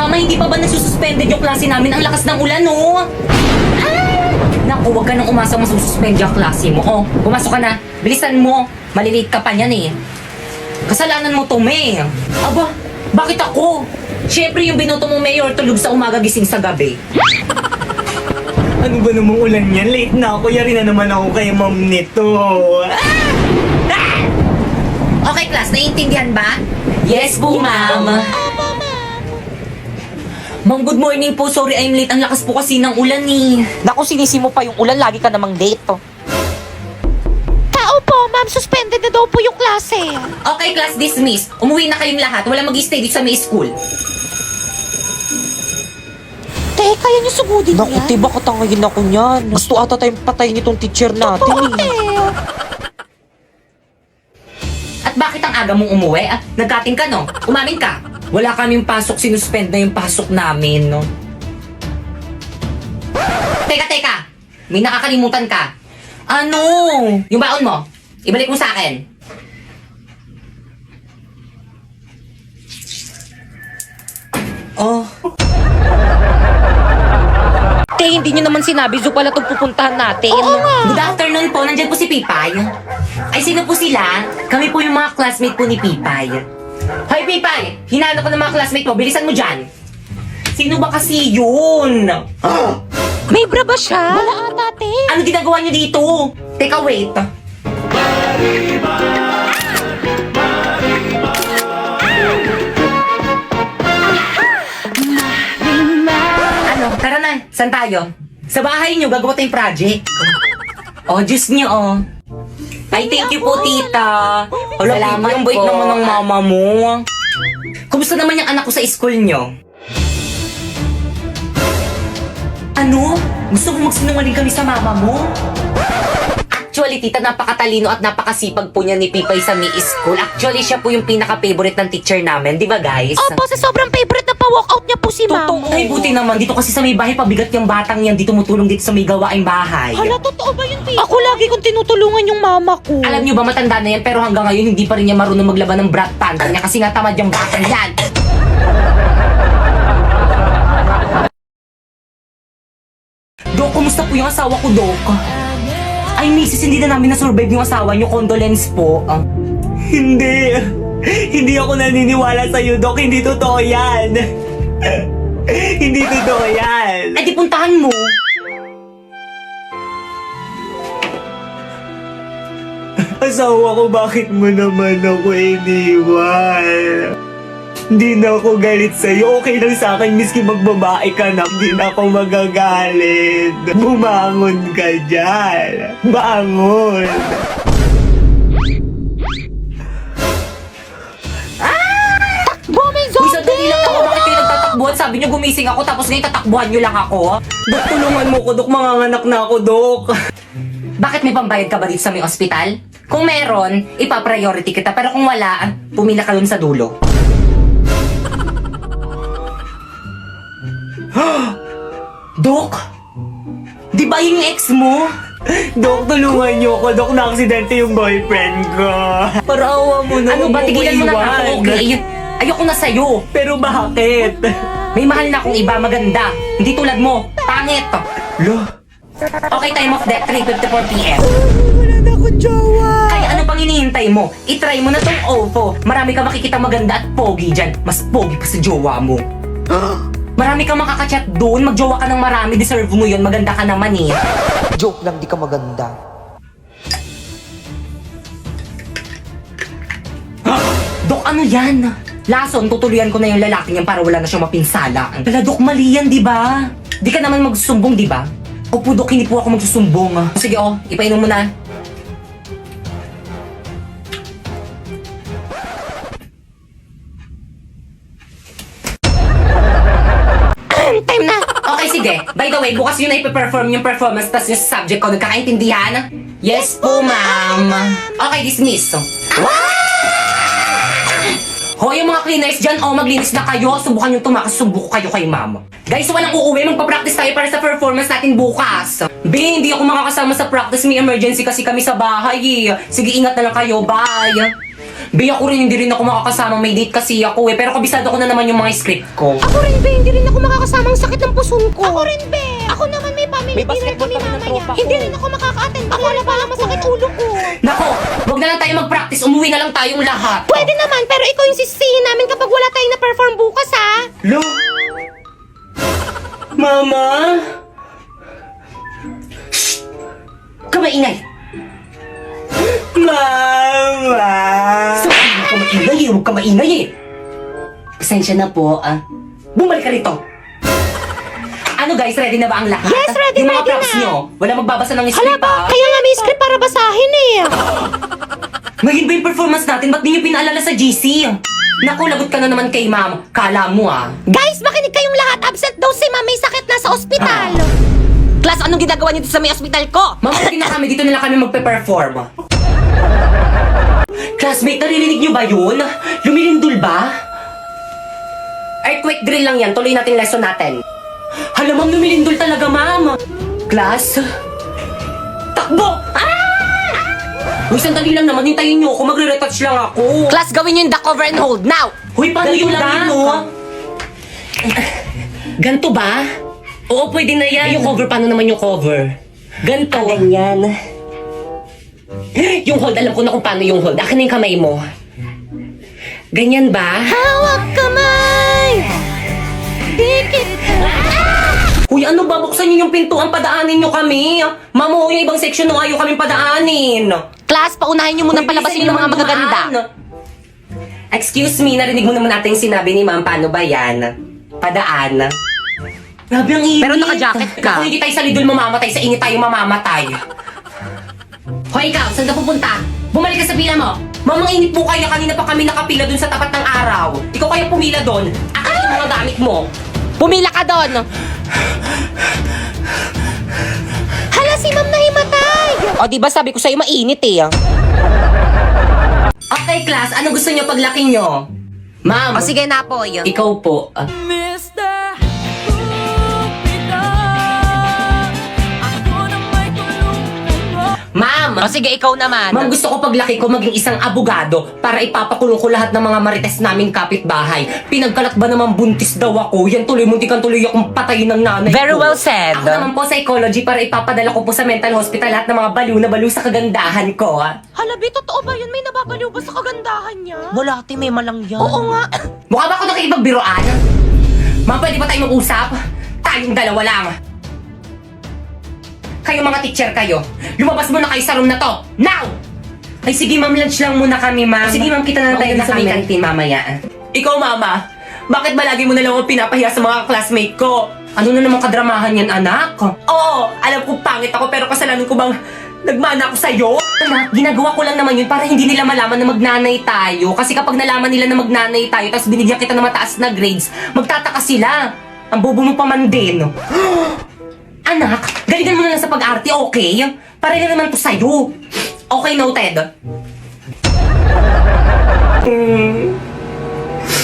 Mama, hindi pa ba nagsususpended yung klase namin? Ang lakas ng ulan, no? Naku, huwag ka nang umasa masususpend yung klase mo. Oh, pumasok ka na. Bilisan mo. Malilate ka pa niyan eh. Kasalanan mo to, May. Aba, bakit ako? Siyempre yung binoto mo, Mayor, tulog sa umaga, gising sa gabi. Ano ba namang ulan yan? Late na ako. Yari na naman ako kay ma'am nito. Okay, class, naiintindihan ba? Yes po, ma'am. Ma'am, good morning po. Sorry, I'm late. Ang lakas po kasi ng ulan eh. Naku, sinisi mo pa yung ulan, lagi ka namang late. Tao po, ma'am, suspended na daw po yung klase. Okay, class dismissed. Umuwi na kayong lahat. Wala mag-stay dito sa may school. Teka, yan yung sugudin Naku, niya. tiba katangayin ako niyan. Gusto ata tayong patayin itong teacher natin Oo, eh. At bakit ang aga mong umuwi? Nagkating ka, no? Umamin ka. Wala kaming pasok, sinuspend na yung pasok namin, no? Teka! May nakakalimutan ka. Ano? Yung baon mo, ibalik mo sa akin. Oh. Te, hindi nyo naman sinabi, Zo pala itong pupuntahan natin. Oo nga. Good afternoon po, nandyan po si Pipay. Ay, sino po sila? Kami po yung mga classmate po ni Pipay. Hoy, Pipay! Hinanap ko ng mga classmate mo, bilisan mo dyan. Sino ba kasi yun? May bra ba siya? Wala ata, te. Ano ginagawa niyo dito? Teka, wait. Ano, tara na. Saan tayo? Sa bahay niyo, gagawa tayong project. Oh, Diyos niyo, oh. Ay, thank you po, tita. Hala, Salamat Pipa, yung bait po. naman ng mama mo. Kumusta naman yung anak ko sa school niyo? Ano? Gusto mo magsinungaling kami sa mama mo? Actually, tita, napakatalino at napakasipag po niya ni Pipay sa May School. Actually, siya po yung pinaka-favorite ng teacher namin. Di ba, guys? Opo, sa sobrang favorite na pa-walkout niya po si ma'am. Totoo. Ay, buti naman. Dito kasi sa may bahay, pabigat yung batang yan. Di tumutulong dito sa may gawaing bahay. Hala, totoo ba yun, Tito? Ako lagi kong tinutulungan yung mama ko. Alam niyo ba, matanda na yan, pero hanggang ngayon, hindi pa rin niya marunong maglaban ng brat panda niya kasi nga tamad yung batang yan. Dok, kumusta po yung asawa ko, Dok? Ay, misis, hindi na namin na-survive yung asawa niyo. Condolence po. Hindi. Hindi ako naniniwala sa'yo, Dok. Hindi totoo yan. Hindi totoo yan. Ay, di puntahan mo. Asawa ko, bakit mo naman ako iniwan? Hindi na ako galit sa'yo. Okay lang sa akin, miski magbabae ka na. Hindi na ako magagalit. Bumangon ka dyan. Bangon. Buming Uy, zombie! sandali lang ako. Bakit kayo nagtatakbuhan? Sabi niyo gumising ako, tapos ngayon tatakbuhan niyo lang ako. Dok, tulungan mo ko, Dok. Manganganak na ako, Dok. Bakit may pambayad ka ba dito sa may ospital? Kung meron, ipa-priority kita. Pero kung wala, pumila ka dun sa dulo. Dok! Di ba yung ex mo? Dok, tulungan niyo ako. Dok, na-aksidente yung boyfriend ko. Parawa mo na. Ano ba? huwag mo Tigilan mo na iwan. ako. Okay, ayoko na sa'yo. Pero bakit? May mahal na akong iba maganda. Hindi tulad mo. Pangit. Lo, Okay, time of death, 3:54 p.m. Wala na akong jowa. Kaya ano pang hinihintay mo? I-try mo na tong OPPO. Marami ka makikita maganda at pogi dyan. Mas pogi pa sa jowa mo. Marami kang makakachat doon. Magjowa ka ng marami. Deserve mo yun. Maganda ka naman eh. Joke lang, di ka maganda. Dok, ano yan? Lason, tutuloyan ko na yung lalaki niyan para wala na siyang mapinsala. Wala, Dok, mali yan, di ba? Di ka naman magsusumbong, di ba? Opo, Dok, hindi po ako magsusumbong. Sige, oh, ipainom mo na. Time na. Okay, sige. By the way, bukas yun na ipiperform yung performance tas yung subject ko. Nagkakaintindihan? Yes po, ma'am. Okay, dismiss. Hoy, yung mga cleaners dyan, maglinis na kayo. Subukan yung tumakas, sumbuk kayo kay ma'am. Guys, walang uuwi. Magpa-practice tayo para sa performance natin bukas. Be, hindi ako makakasama sa practice. May emergency kasi kami sa bahay eh. Sige, ingat na lang kayo. Bye. Be, ako rin hindi rin ako makakasama. May date kasi ako eh. Pero kabisado ko na naman yung mga script ko. Ako rin, be. Hindi rin ako makakasamang sakit ng puson ko. Ako rin, be. Ako naman may family May dinner basketball kami kami ng mamaya. tropa ko. Hindi rin ako makaka-attend. Ako na pala masakit ulo ko. Nako, wag na lang tayo mag-practice. Umuwi na lang tayong lahat. Pwede naman, pero ikaw yung sisihin namin kapag wala tayong na-perform bukas, ha? Lo? Mama? Kamaingay! Mama! Huwag ka maingay eh. Huwag ka maingay eh. Pasensya na po ah. Bumalik ka rito. Ano guys, ready na ba ang lahat? Yes, ready, Yung mga ready props na. nyo, wala magbabasa ng Hala script ba? ah. Kaya nga may script para basahin eh. Ngayon ba yung performance natin? Ba't di nyo pinaalala sa GC? Naku, lagot ka na naman kay ma'am. Kala mo ah. Guys, makinig kayong lahat. Absent daw si ma'am. May sakit na sa ospital. Class, anong ginagawa niyo dito sa may ospital ko? Ma'am, okay na kami. Dito na lang kami magpe-perform. Classmate, naririnig nyo ba yun? Lumilindol ba? Earthquake drill lang yan. Tuloy natin lesson natin. Hala, ma'am, lumilindol talaga, ma'am. Class? Takbo! Uy, sandali lang naman. Hintayin nyo ako. Magre-retouch lang ako. Class, gawin niyo yung duck over and hold now. Hoy, paano yung lang no? Ganto ba? Oo, pwede na yan. Yung cover, paano naman yung cover? Ganto. Ganyan. Yung hold, alam ko na kung paano yung hold. Akin na yung kamay mo. Ganyan ba? Hawak kamay! Dikit! Uy, ano ba? Buksan niyo yung pintuan, padaanin niyo kami. Mamo, yung ibang section no, ayaw kaming padaanin. Class, paunahin niyo munang palabasin yung mga magaganda. Excuse me, narinig mo naman natin yung sinabi ni ma'am, paano ba yan? Padaan. Grabe ang init. Pero naka-jacket ka. Kung hindi tayo sa lidol mamamatay, sa init tayo mamamatay. Hoy ikaw, saan ka pupunta? Bumalik ka sa pila mo. Mamang init po kaya, kanina pa kami nakapila dun sa tapat ng araw. Ikaw kaya pumila dun. Akin yung mga gamit mo. Pumila ka doon! Hala, si ma'am nahimatay! O, di ba sabi ko sa'yo mainit eh. Okay, class, ano gusto niyo paglaki niyo? Ma'am, O, sige na po. ikaw po. Ma'am! O, sige, ikaw naman. Ma'am, gusto ko paglaki ko maging isang abogado para ipapakulong ko lahat ng mga marites naming kapitbahay. Pinagkalat ba naman buntis daw ako? Yan tuloy, muntikan tuloy akong patayin ng nanay Very ko. well said. Ako naman po psychology para ipapadala ko po sa mental hospital lahat ng mga baliw na baliw sa kagandahan ko. Hala, Bi, totoo ba yun? May nababaliw ba sa kagandahan niya? Wala, ate, may malang yan. Oo nga. Mukha ba ako nakikipagbiroan? Ma'am, pwede ba tayo mag-usap? Tayong dalawa lang. Kayo mga teacher kayo, lumabas muna kayo sa room na to. Now! Ay sige ma'am, lunch lang muna kami ma'am. Sige ma'am, kita na tayo sa may kantin mamaya. Ikaw mama, bakit ba lagi mo na lang ako pinapahiya sa mga classmate ko? Ano na naman kadramahan yan anak? Oo, alam ko pangit ako pero kasalanan ko bang nagmana ako sa'yo? Anak, ginagawa ko lang naman yun para hindi nila malaman na magnanay tayo. Kasi kapag nalaman nila na magnanay tayo tapos binigyan kita ng mataas na grades, magtataka sila. Ang bobo mo pa man din. Anak, galingan mo na lang sa pag-arte, okay? Para na naman to sa'yo. Okay, noted.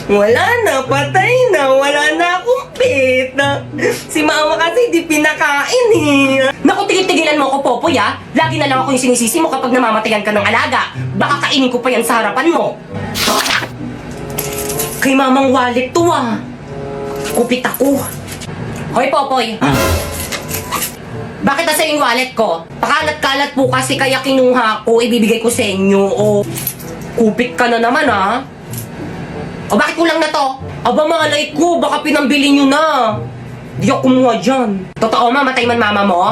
Wala na, patay na. Wala na akong pet. Si mama kasi di pinakain eh. Naku, tigil-tigilan mo ako, Popoy ah. Lagi na lang ako yung sinisisi mo kapag namamatayan ka ng alaga. Baka kainin ko pa yan sa harapan mo. Kay mamang wallet to ah. Kupit ako. Hoy, Popoy. Bakit nasa yung wallet ko? Pakalat-kalat po kasi kaya kinuha ko, ibibigay ko sa inyo. O, kupit ka na naman ah. O bakit kulang na to? Aba malay ko, baka pinambili nyo na. Di ako kumuha dyan. Totoo mamatay man mama mo?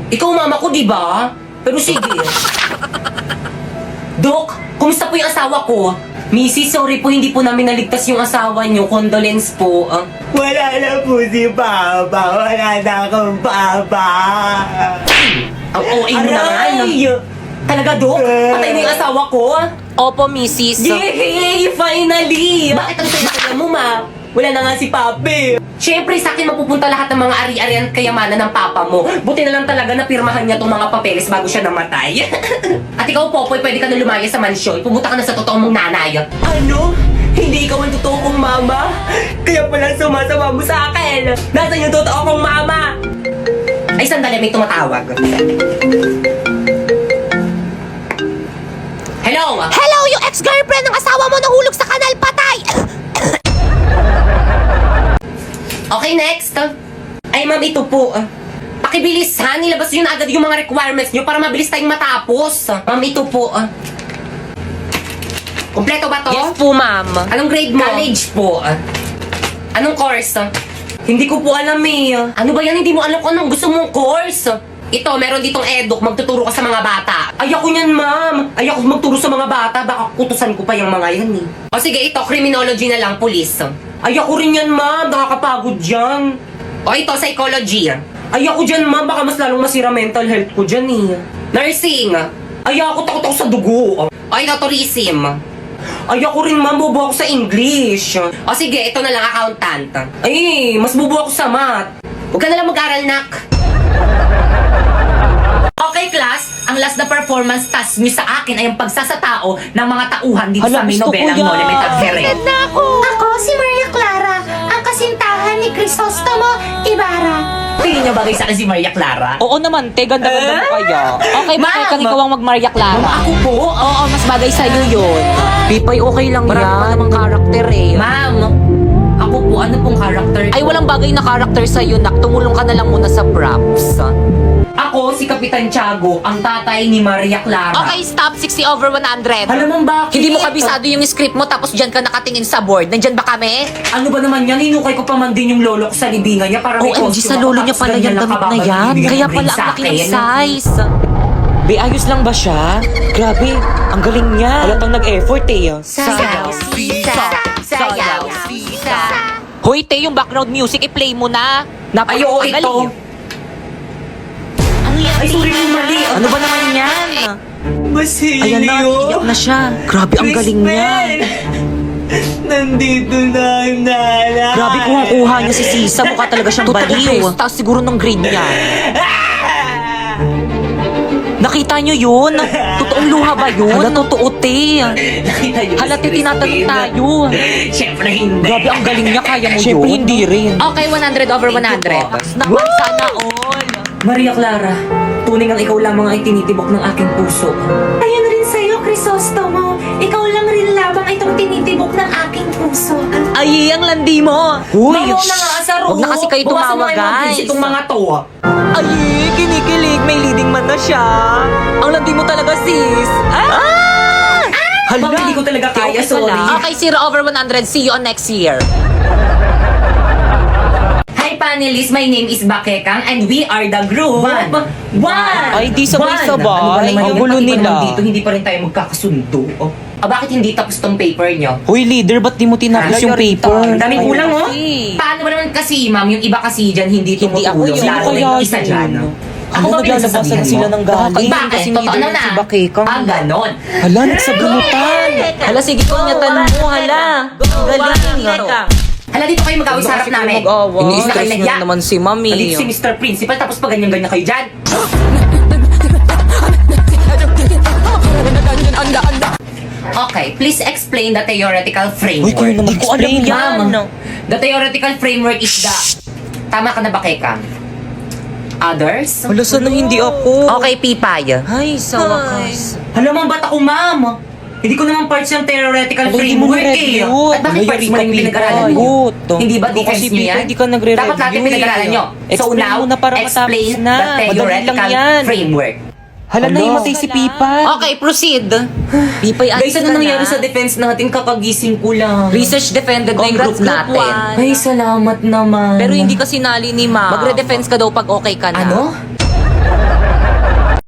Ikaw mama ko, di ba? Pero sige. Dok, kumusta po yung asawa ko? Missy, sorry po, hindi po namin naligtas yung asawa nyo. Condolence po. Wala na po si Papa. Wala na akong Papa. Ang OA mo naman. Talaga, Dok? Patay na yung asawa ko? Opo, Mrs. Yay! Finally! Bakit ang saya mo, ma? Wala na nga si Papi. Siyempre, sa akin mapupunta lahat ng mga ari-arian kayamanan ng papa mo. Buti na lang talaga na pirmahan niya tong mga papeles bago siya namatay. At ikaw, Popoy, pwede ka na lumaya sa mansyon. Pumunta ka na sa totoong mong nanay. Ano? Hindi ikaw ang totoo kong mama? Kaya pala sumasama mo sa akin. Nasaan yung totoo kong mama? Ay, sandali, may tumatawag. Hello? Hello, yung ex-girlfriend girlfriend ng asawa mo nahulog sa kanal, patay! Okay, next. Ay, ma'am, ito po. Pakibilis, ha? Nilabas nyo na agad yung mga requirements nyo para mabilis tayong matapos. Ma'am, ito po. Kompleto ba to? Yes po, ma'am. Anong grade mo? College po. Anong course? Hindi ko po alam eh. Ano ba yan? Hindi mo alam kung anong gusto mong course. Ito, meron ditong eduk. Magtuturo ka sa mga bata. Ayoko niyan, ma'am. Ayoko magturo sa mga bata. Baka kutusan ko pa yung mga yan eh. O sige, ito, criminology na lang, police. Ayoko rin yan, ma'am. Nakakapagod yan. O ito, psychology. Ayoko dyan, ma'am. Baka mas lalong masira mental health ko dyan eh. Nursing. Ayoko, takot ako sa dugo. O ito, tourism. Ayoko rin, ma'am. Bobo ako sa English. O sige, ito na lang, accountant. Ay, mas bobo ako sa math. Huwag ka na lang mag-aral, nak. Okay, class. Ang last na performance task nyo sa akin ay ang pagsasatao ng mga tauhan dito Hala, sa may gusto ko nobelang yan. Monument at Here. Na ako! Ako, si Maria Clara, ang kasintahan ni Crisostomo Ibarra. Tingin nyo bagay sa akin si Maria Clara? Oo naman, te, ganda-ganda mo kaya. Okay, Ma'am! bakit kang ikaw ang mag-Maria Ma'am, Clara? ako po? Oo, mas bagay sa'yo yun. Pipay, okay lang Marami yan. pa namang karakter eh. Ma'am, ako po, ano pong character ko? Ay, walang bagay na karakter sa'yo, nak. Tumulong ka na lang muna sa props. Ako, si Kapitan Tiago, ang tatay ni Maria Clara. Okay, stop. 60 over 100. Alam mo bakit? Hindi mo kabisado yung script mo tapos dyan ka nakatingin sa board. Nandyan ba kami? Ano ba naman yan? Hinukay ko pa man din yung lolo ko sa libingan niya para may OMG, costume sa ako, lolo niya tapos pala ganyan yan, lang damit na kababad yan. bibigyan Kaya ng pala ring ang sa laki ng akin. size. Be, ayos lang ba siya? Grabe, ang galing niya. Halatang nag-effort eh. Sayaw, sisa. Sayaw, sisa. Hoy, te, yung background music, i-play mo na. Ay, oo, Ang ito. galing. Ay, sorry mo mali. Ano ba naman yan? Basilio! Ayan na, iyak na siya. Grabe, ang galing niya. Nandito na ang nanay! Grabe, kuha niya si Sisa. Mukha talaga siyang baliw. Tapos siguro ng grade niya. Nakita niyo yun? Totoong luha ba yun? Hala, totoo, te. Nakita niyo ba Hala, si te, tinatanong Christine? tayo. Siyempre hindi. Grabe, ang galing niya. Kaya mo Siyempre, yun. hindi rin. Okay, 100 over 100. Naman, sana all. Maria Clara, tunay ang ikaw lamang ay tinitibok ng aking puso. Ayun rin sa'yo, Crisostomo. Ikaw lang rin lamang itong tinitibok ng aking puso. Ay, ang landi mo. Uy, Mayaw na nga, Asaro. Huwag na kasi kayo Bukasan mo tumawa, kayo mag-kiss guys. itong mga to. Ay, kinikilig. May leading man na siya. Ang landi mo talaga, sis. Ah! Hala. Ma'am, hindi ko talaga kaya, Okay sorry. pala. Okay, 0 over 100. See you on next year. Hi panelists, my name is Bakekang and we are the group. One! Ay, di sabay-sabay. Ano ba naman Ang yan? gulo Pati ba nila. naman dito, hindi pa rin tayo magkakasundo. Oh. Bakit hindi tapos tong paper nyo? Hoy, leader, ba't di mo tinapos Hala, yung Yorita. paper? Ang daming kulang, oh. Kasi. Paano ba naman kasi, ma'am, yung iba kasi dyan hindi Hindi ako tumutulong. yun. Lalo na yung isa dyan. Ako ba pinagsasabihan sila mo? ng galing? Bakit? Kasi Totoo leader na. si Bakekang. Ah, ganon. Hala, nagsabunutan. Hala, sige, kunyatan mo, hala. Galing. Hala, dito kayo mag-away sa harap namin. Mag-away. Hindi na kayo Ini-stress nagya. na naman si Mami. Nandito si Mr. Principal, tapos pa ganyan-ganyan kayo dyan. Okay, please explain the theoretical Uy, framework. kayo naman ko alam yan. Ma'am, the theoretical framework is the... Tama ka na ba, Keka? Others? Hala, sana hindi ako. Okay, Pipay. Ay, sa wakas. Hala, ma'am, ba't ako, ma'am? Hindi ko naman parts ng theoretical Hala, hindi mo framework na-review. eh. At bakit Hala, parts yari mo ka, rin yung pinag-aralan Pipa. niyo? Good. Hindi ba Ikaw defense kasi, niyo Pipa, yan? hindi ka nagre-review Dapat natin pinag-aralan eh. niyo. So Explain now, mo na para matapos explain na. the Madali lang theoretical yan. framework. Hala, naimatay si Pipa. Okay, proceed. Pipay, Guys, ano nangyari sa defense natin? Kakagising ko lang. Research defended na yung Congrats, group group natin. one. Ay, salamat naman. Pero hindi kasi nali ni Ma. Magre-defense ka daw pag okay ka na. Ano?